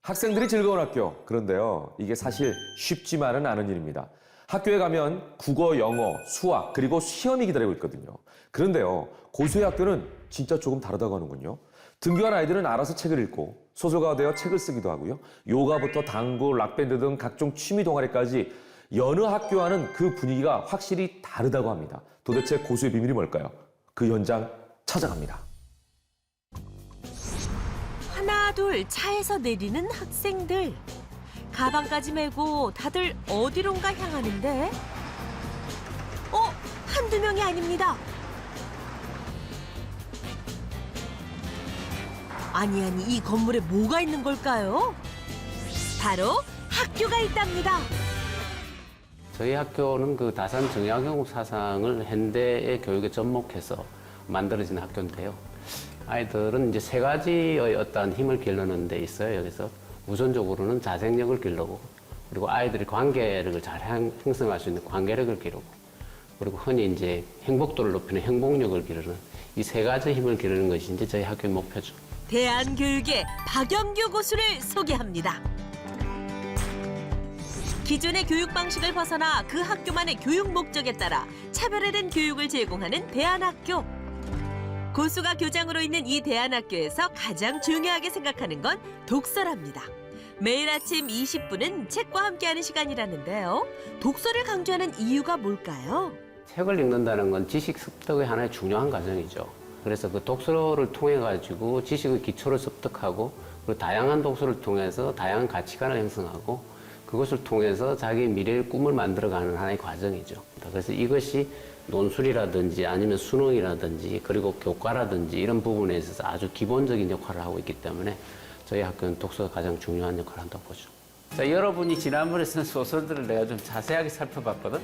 학생들이 즐거운 학교. 그런데요, 이게 사실 쉽지만은 않은 일입니다. 학교에 가면 국어, 영어, 수학, 그리고 시험이 기다리고 있거든요. 그런데요, 고수의 학교는 진짜 조금 다르다고 하는군요. 등교한 아이들은 알아서 책을 읽고 소설가가 되어 책을 쓰기도 하고요. 요가부터 당구, 락밴드 등 각종 취미 동아리까지 여느 학교와는 그 분위기가 확실히 다르다고 합니다. 도대체 고수의 비밀이 뭘까요? 그 현장 찾아갑니다. 하나 둘 차에서 내리는 학생들. 가방까지 메고 다들 어디론가 향하는데 한두 명이 아닙니다. 아니 이 건물에 뭐가 있는 걸까요? 바로 학교가 있답니다. 저희 학교는 그 다산 정약용 사상을 현대의 교육에 접목해서 만들어진 학교인데요. 아이들은 이제 세 가지의 어떤 힘을 기르는 데 있어요. 여기서 우선적으로는 자생력을 기르고, 그리고 아이들이 관계력을 잘 형성할 수 있는 관계력을 기르고, 그리고 흔히 이제 행복도를 높이는 행복력을 기르는 이 세 가지 힘을 기르는 것이 이제 저희 학교의 목표죠. 대한교육의 박영규 고수를 소개합니다. 기존의 교육 방식을 벗어나 그 학교만의 교육 목적에 따라 차별화된 교육을 제공하는 대한학교. 고수가 교장으로 있는 이 대한학교에서 가장 중요하게 생각하는 건 독서랍니다. 매일 아침 20분은 책과 함께하는 시간이라는데요. 독서를 강조하는 이유가 뭘까요? 책을 읽는다는 건 지식 습득의 하나의 중요한 과정이죠. 그래서 그 독서를 통해 가지고 지식의 기초를 습득하고, 그리고 다양한 독서를 통해서 다양한 가치관을 형성하고, 그것을 통해서 자기의 미래의 꿈을 만들어가는 하나의 과정이죠. 그래서 이것이 논술이라든지 아니면 수능이라든지 그리고 교과라든지 이런 부분에 있어서 아주 기본적인 역할을 하고 있기 때문에 저희 학교는 독서가 가장 중요한 역할을 한다고 보죠. 자, 여러분이 지난번에 쓴 소설들을 내가 좀 자세하게 살펴봤거든.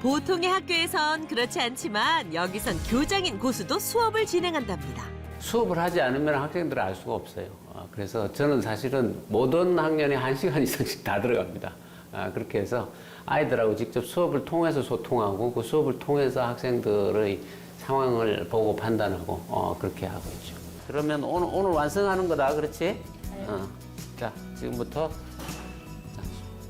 보통의 학교에선 그렇지 않지만 여기선 교장인 고수도 수업을 진행한답니다. 수업을 하지 않으면 학생들은 알 수가 없어요. 그래서 저는 사실은 모든 학년에 1시간 이상씩 다 들어갑니다. 그렇게 해서 아이들하고 직접 수업을 통해서 소통하고, 그 수업을 통해서 학생들의 상황을 보고 판단하고 그렇게 하고 있죠. 그러면 오늘 완성하는 거다, 그렇지? 자, 지금부터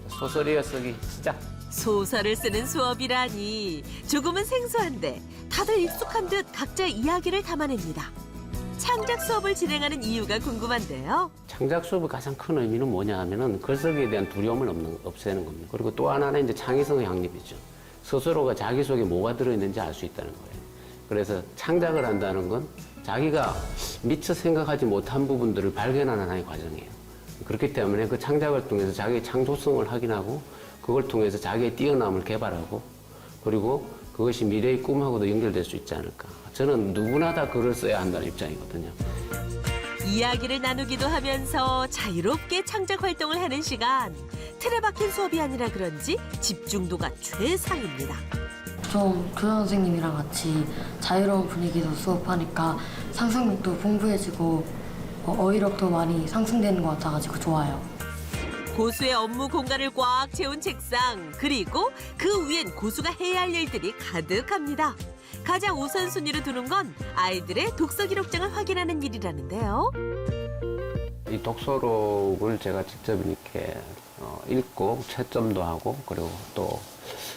소설 이어쓰기 시작. 소설을 쓰는 수업이라니 조금은 생소한데 다들 익숙한 듯 각자의 이야기를 담아냅니다. 창작 수업을 진행하는 이유가 궁금한데요. 창작 수업의 가장 큰 의미는 뭐냐 하면은 글쓰기에 대한 두려움을 없애는 겁니다. 그리고 또 하나는 이제 창의성의 확립이죠. 스스로가 자기 속에 뭐가 들어있는지 알 수 있다는 거예요. 그래서 창작을 한다는 건 자기가 미처 생각하지 못한 부분들을 발견하는 하나의 과정이에요. 그렇기 때문에 그 창작을 통해서 자기의 창조성을 확인하고, 그걸 통해서 자기의 뛰어남을 개발하고, 그리고 그것이 미래의 꿈하고도 연결될 수 있지 않을까. 저는 누구나 다 글을 써야 한다는 입장이거든요. 이야기를 나누기도 하면서 자유롭게 창작 활동을 하는 시간. 틀에 박힌 수업이 아니라 그런지 집중도가 최상입니다. 좀 교장 선생님이랑 같이 자유로운 분위기도 수업하니까 상상력도 풍부해지고 어휘력도 많이 상승되는 것 같아가지고 좋아요. 고수의 업무 공간을 꽉 채운 책상, 그리고 그 위엔 고수가 해야 할 일들이 가득합니다. 가장 우선순위로 두는 건 아이들의 독서 기록장을 확인하는 일이라는데요. 이 독서록을 제가 직접 이렇게 읽고 채점도 하고, 그리고 또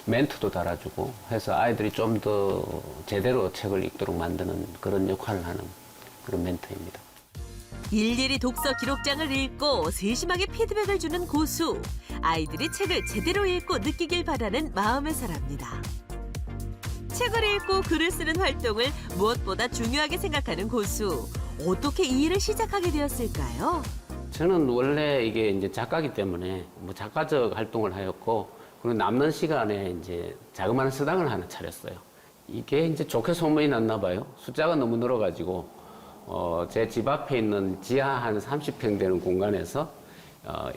멘트도 달아주고 해서 아이들이 좀 더 제대로 책을 읽도록 만드는 그런 역할을 하는 그런 멘토입니다. 일일이 독서 기록장을 읽고 세심하게 피드백을 주는 고수. 아이들이 책을 제대로 읽고 느끼길 바라는 마음의 사람입니다. 책을 읽고 글을 쓰는 활동을 무엇보다 중요하게 생각하는 고수. 어떻게 이 일을 시작하게 되었을까요? 저는 원래 이게 이제 작가기 때문에 뭐 작가적 활동을 하였고, 그리고 남는 시간에 이제 자그마한 서당을 하나 차렸어요. 이게 이제 좋게 소문이 났나 봐요. 숫자가 너무 늘어가지고 제 집 앞에 있는 지하 한 30평 되는 공간에서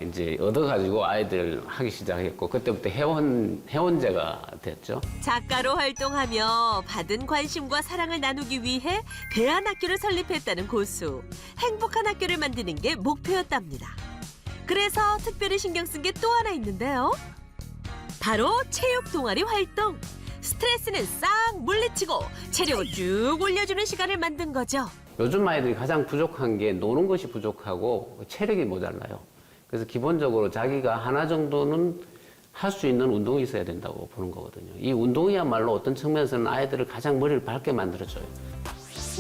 이제 얻어가지고 아이들 하기 시작했고, 그때부터 회원제가 됐죠. 작가로 활동하며 받은 관심과 사랑을 나누기 위해 대한학교를 설립했다는 고수. 행복한 학교를 만드는 게 목표였답니다. 그래서 특별히 신경 쓴 게 또 하나 있는데요. 바로 체육 동아리 활동. 스트레스는 싹 물리치고 체력을 쭉 올려주는 시간을 만든 거죠. 요즘 아이들이 가장 부족한 게 노는 것이 부족하고 체력이 모자라요. 그래서 기본적으로 자기가 하나 정도는 할 수 있는 운동이 있어야 된다고 보는 거거든요. 이 운동이야말로 어떤 측면에서는 아이들을 가장 머리를 밝게 만들어줘요.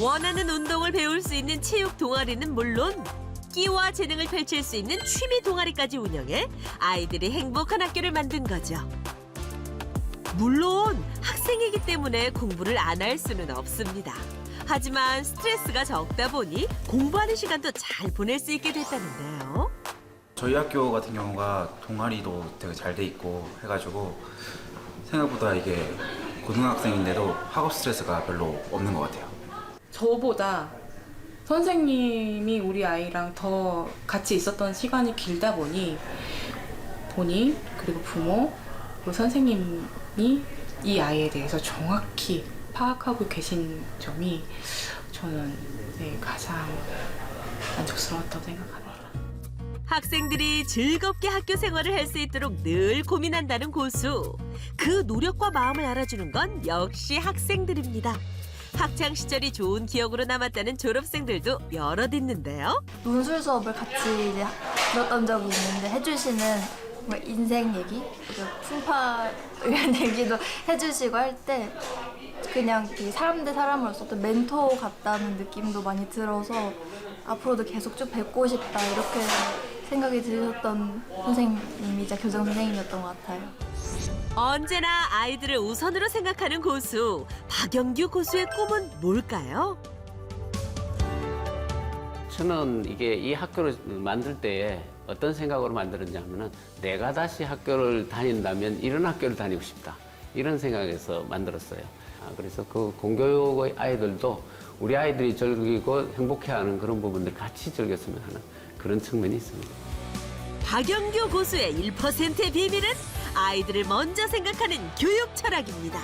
원하는 운동을 배울 수 있는 체육 동아리는 물론 끼와 재능을 펼칠 수 있는 취미 동아리까지 운영해 아이들이 행복한 학교를 만든 거죠. 물론 학생이기 때문에 공부를 안 할 수는 없습니다. 하지만 스트레스가 적다 보니 공부하는 시간도 잘 보낼 수 있게 됐다는데요. 저희 학교 같은 경우가 동아리도 되게 잘 돼 있고 해가지고 생각보다 이게 고등학생인데도 학업 스트레스가 별로 없는 것 같아요. 저보다 선생님이 우리 아이랑 더 같이 있었던 시간이 길다 보니 본인 그리고 부모 그리고 선생님이 이 아이에 대해서 정확히 파악하고 계신 점이 저는 가장 만족스러웠다고 생각합니다. 학생들이 즐겁게 학교 생활을 할 수 있도록 늘 고민한다는 고수. 그 노력과 마음을 알아주는 건 역시 학생들입니다. 학창 시절이 좋은 기억으로 남았다는 졸업생들도 여럿 있는데요. 논술 수업을 같이 이제 들었던 적이 있는데 해주시는 뭐 인생 얘기, 풍파 이런 얘기도 해주시고 할 때 그냥 이 사람 대 사람으로서 또 멘토 같다는 느낌도 많이 들어서 앞으로도 계속 쭉 뵙고 싶다 이렇게 생각이 드셨던 선생님이자 교장 선생님이었던 것 같아요. 언제나 아이들을 우선으로 생각하는 고수. 박영규 고수의 꿈은 뭘까요? 저는 이게 이 학교를 만들 때에 어떤 생각으로 만들었냐면은 내가 다시 학교를 다닌다면 이런 학교를 다니고 싶다. 이런 생각에서 만들었어요. 그래서 그 공교육의 아이들도 우리 아이들이 즐기고 행복해하는 그런 부분들 같이 즐겼으면 하는 그런 측면이 있습니다. 박영규 고수의 1%의 비밀은 아이들을 먼저 생각하는 교육 철학입니다.